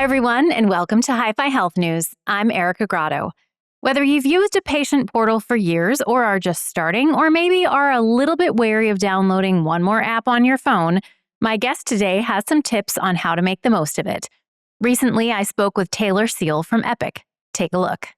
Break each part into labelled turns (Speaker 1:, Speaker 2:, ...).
Speaker 1: Hi, everyone, and welcome to Hi-Fi Health News. I'm Erica Grotto. Whether you've used a patient portal for years or are just starting, or maybe are a little bit wary of downloading one more app on your phone, my guest today has some tips on how to make the most of it. Recently, I spoke with Seale from Epic. Take a look.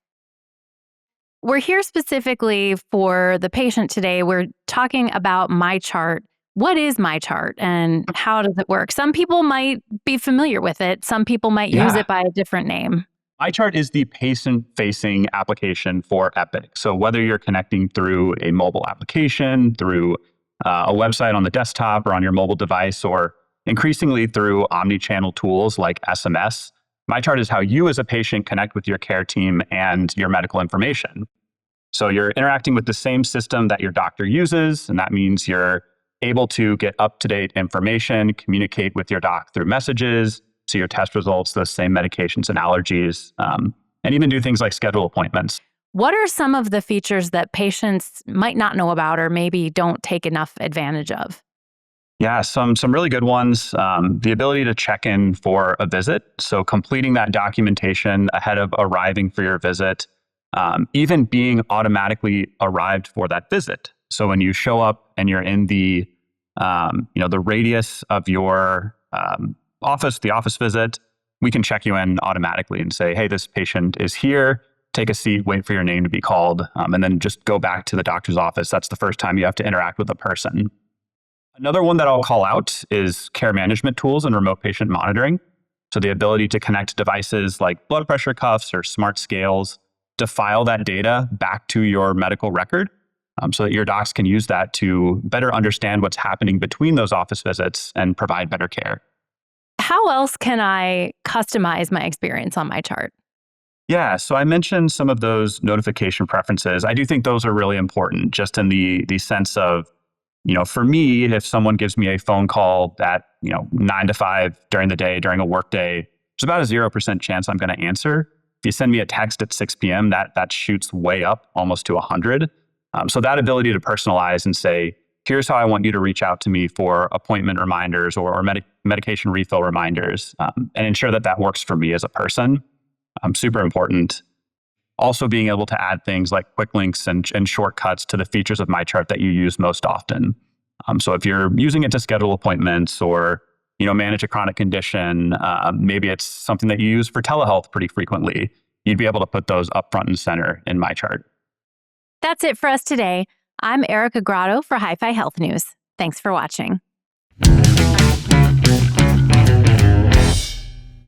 Speaker 1: We're here specifically for the patient today. We're talking about MyChart. What is MyChart and how does it work? Some people might be familiar with it. Some people might use it by a different name.
Speaker 2: MyChart is the patient-facing application for Epic. So whether you're connecting through a mobile application, through a website on the desktop or on your mobile device, or increasingly through omni-channel tools like SMS, MyChart is how you as a patient connect with your care team and your medical information. So you're interacting with the same system that your doctor uses, and that means you're able to get up-to-date information, communicate with your doc through messages, see your test results, those same medications and allergies, and even do things like schedule appointments.
Speaker 1: What are some of the features that patients might not know about or maybe don't take enough advantage of?
Speaker 2: Yeah, some really good ones. The ability to check in for a visit. So completing that documentation ahead of arriving for your visit, even being automatically arrived for that visit. So when you show up and you're in the radius of your office, the office visit, we can check you in automatically and say, hey, this patient is here. Take a seat, wait for your name to be called, and then just go back to the doctor's office. That's the first time you have to interact with a person. Another one that I'll call out is care management tools and remote patient monitoring. So the ability to connect devices like blood pressure cuffs or smart scales to file that data back to your medical record so that your docs can use that to better understand what's happening between those office visits and provide better care.
Speaker 1: How else can I customize my experience on MyChart?
Speaker 2: Yeah, so I mentioned some of those notification preferences. I do think those are really important, just in the sense of, for me, if someone gives me a phone call at 9 to 5 during the day, during a work day, there's about a 0% chance I'm going to answer. If you send me a text at 6 p.m., that shoots way up almost to 100. So that ability to personalize and say, here's how I want you to reach out to me for appointment reminders or medication refill reminders, and ensure that works for me as a person. Super important. Also being able to add things like quick links and shortcuts to the features of MyChart that you use most often. So if you're using it to schedule appointments or manage a chronic condition, maybe it's something that you use for telehealth pretty frequently, you'd be able to put those up front and center in MyChart.
Speaker 1: That's it for us today. I'm Erica Grotto for Hi-Fi Health News. Thanks for watching.